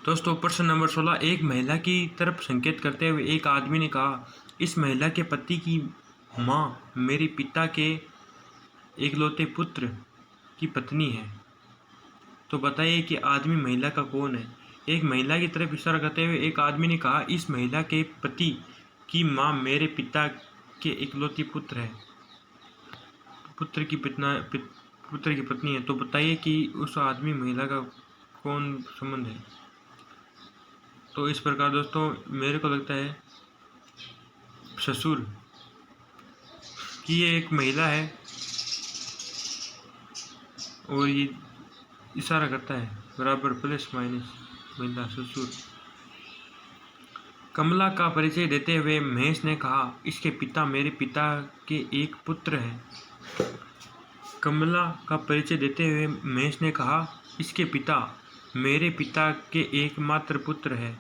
दोस्तों प्रश्न नंबर 16, एक महिला की तरफ संकेत करते हुए एक आदमी ने कहा, इस महिला के पति की माँ मेरे पिता के इकलौते पुत्र की पत्नी है। तो बताइए कि आदमी महिला का कौन है। एक महिला की तरफ इशारा करते हुए एक आदमी ने कहा, इस महिला के पति की माँ मेरे पिता के इकलौती पुत्र है, पुत्र की पत्नी है। तो बताइए कि उस आदमी महिला का कौन संबंध है। तो इस प्रकार दोस्तों मेरे को लगता है ससुर कि ये एक महिला है और ये इशारा करता है बराबर प्लस माइनस महिला ससुर। कमला का परिचय देते हुए महेश ने कहा, इसके पिता मेरे पिता के एक पुत्र हैं। कमला का परिचय देते हुए महेश ने कहा, इसके पिता मेरे पिता के एकमात्र पुत्र है।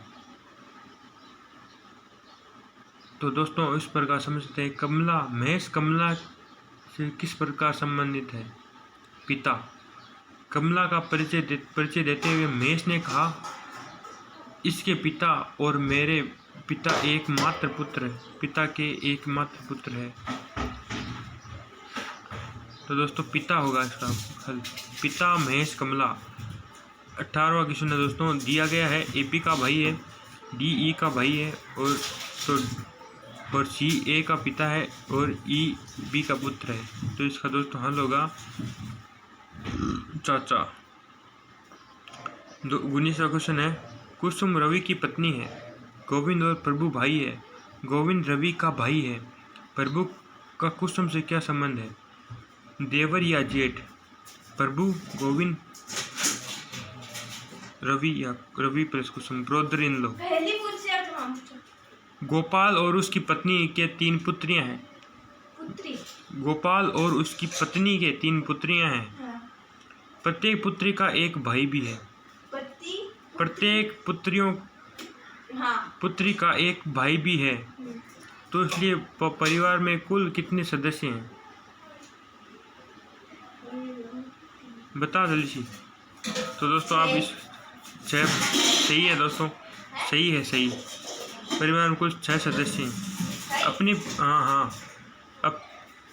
तो दोस्तों इस प्रकार समझते हैं कमला महेश कमला से किस प्रकार संबंधित है। पिता कमला का परिचय देते हुए महेश ने कहा, इसके पिता और मेरे पिता एकमात्र पुत्र पिता के एकमात्र पुत्र है। तो दोस्तों पिता होगा इसका हल, पिता महेश कमला। 18वां क्वेश्चन है दोस्तों, दिया गया है एपी का भाई है, डीई का भाई है और सी ए का पिता है और ई बी का पुत्र है। तो इसका दोस्तों हल होगा चाचा। 19वां क्वेश्चन है, कुसुम रवि की पत्नी है, गोविंद और प्रभु भाई है, गोविंद रवि का भाई है, प्रभु का कुसुम से क्या संबंध है। देवर या जेठ। प्रभु गोविंद रवि या रवि प्लस कुसुम ब्रोदर इन लो। गोपाल और उसकी पत्नी के 3 पुत्रियां हैं। गोपाल और उसकी पत्नी के 3 पुत्रियां हैं। हाँ। प्रत्येक पुत्री का एक भाई भी है। प्रत्येक पुत्री का एक भाई भी है। तो इसलिए परिवार में कुल कितने सदस्य हैं, बता जल्दी सी। तो दोस्तों आप इस 6 सही है दोस्तों, सही है सही। परिवार में कुल 6 सदस्य हैं।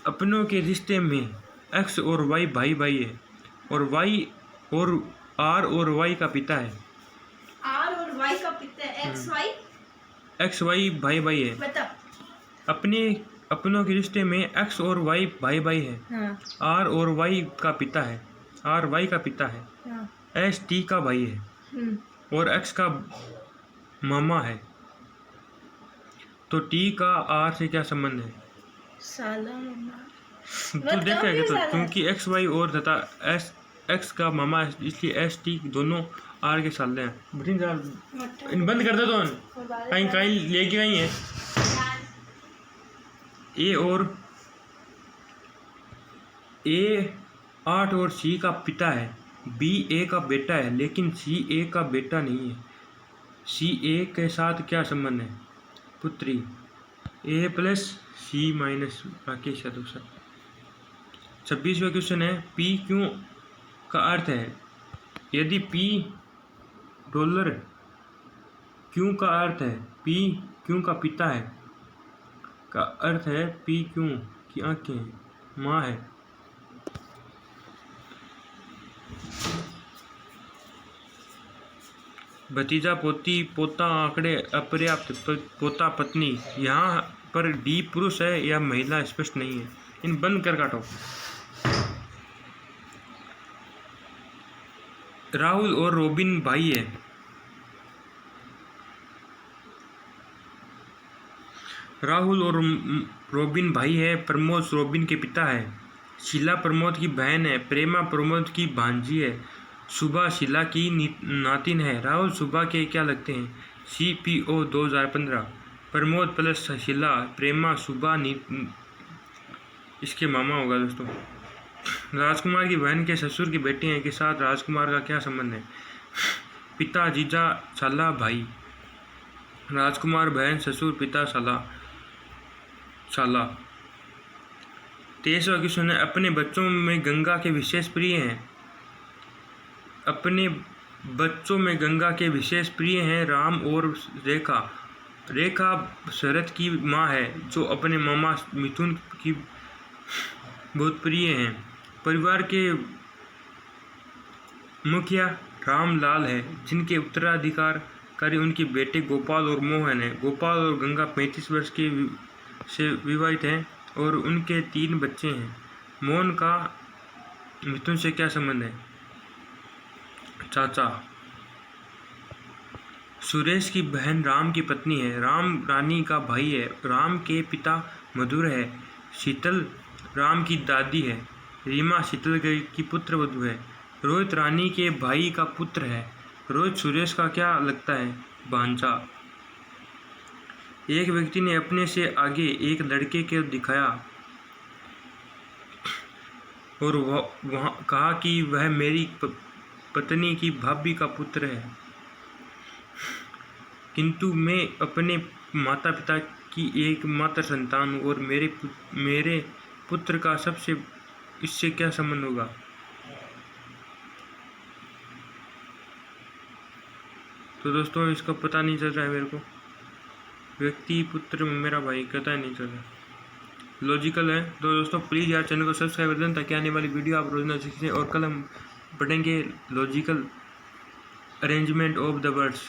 अपनों के रिश्ते में एक्स और वाई भाई भाई है और वाई और आर और वाई का पिता है। आर और वाई का पिता है, एक्स वाई भाई भाई है। बता। अपनों के रिश्ते में एक्स और वाई भाई भाई है। हाँ। आर और वाई का पिता है, आर वाई का पिता है। हाँ। एस टी का भाई है और एक्स का मामा है। तो टी का आर से क्या संबंध है। साला मामा। तू देखेगा तो क्योंकि एक्स वाई और तथा एस एक्स का मामा है, इसलिए एस टी दोनों आर के साले हैं। इन बंद कर दे तो कहीं कहीं लेके गई है। ए 8 और सी का पिता है, बी ए का बेटा है, लेकिन सी ए का बेटा नहीं है। सी ए के साथ क्या संबंध है, पुत्री। ए प्लस सी माइनस बाकी सदस्य। 26वां क्वेश्चन है, पी क्यों का अर्थ है। यदि पी डॉलर क्यों का अर्थ है, पी क्यों का पिता है का अर्थ है पी क्यों की आंखें माँ है। भतीजा पोती पोता आंकड़े अपर्याप्त पोता पत्नी। यहाँ पर डी पुरुष है या महिला स्पष्ट नहीं है, इन बंद कर काटो। राहुल और रोबिन भाई है। राहुल और रोबिन भाई है, प्रमोद रोबिन के पिता है, शीला प्रमोद की बहन है, प्रेमा प्रमोद की भांजी है, सुबह शीला की नातिन है। राहुल सुबह के क्या लगते हैं, CPO 2015। प्रमोद प्लस शीला प्रेमा सुबह इसके मामा होगा दोस्तों। राजकुमार की बहन के ससुर की बेटी है के साथ राजकुमार का क्या संबंध है। पिता जीजा साला भाई। राजकुमार बहन ससुर पिता साला। 23वां क्वेश्चन है, अपने बच्चों में गंगा के विशेष प्रिय हैं। अपने बच्चों में गंगा के विशेष प्रिय हैं राम और रेखा। रेखा शरद की माँ है जो अपने मामा मिथुन की बहुत प्रिय हैं। परिवार के मुखिया रामलाल है जिनके उत्तराधिकारी उनके बेटे गोपाल और मोहन है। गोपाल और गंगा 35 वर्ष के से विवाहित हैं और उनके 3 बच्चे हैं। मोहन का मिथुन से क्या संबंध है? चाचा। सुरेश की बहन राम की पत्नी है। राम रानी का भाई है। राम के पिता मधुर है। शीतल राम की दादी है। रीमा शीतल की पुत्र वधू है। रोहित रानी के भाई का पुत्र है। रोहित सुरेश का क्या लगता है? भांजा। एक व्यक्ति ने अपने से आगे एक लड़के को दिखाया और वह कहा कि वह मेरी पत्नी की भाभी का पुत्र है, किंतु मैं अपने माता पिता की एकमात्र संतान हूँ और मेरे पुत्र का सबसे इससे क्या संबंध होगा? तो दोस्तों इसका पता नहीं चल रहा है मेरे को। व्यक्ति पुत्र मेरा भाई पता नहीं चल रहा, लॉजिकल है। तो दोस्तों प्लीज़ यार चैनल को सब्सक्राइब कर दें ताकि आने वाली वीडियो आप रोजाना सीखें। और कल हम पढ़ेंगे logical arrangement of the words.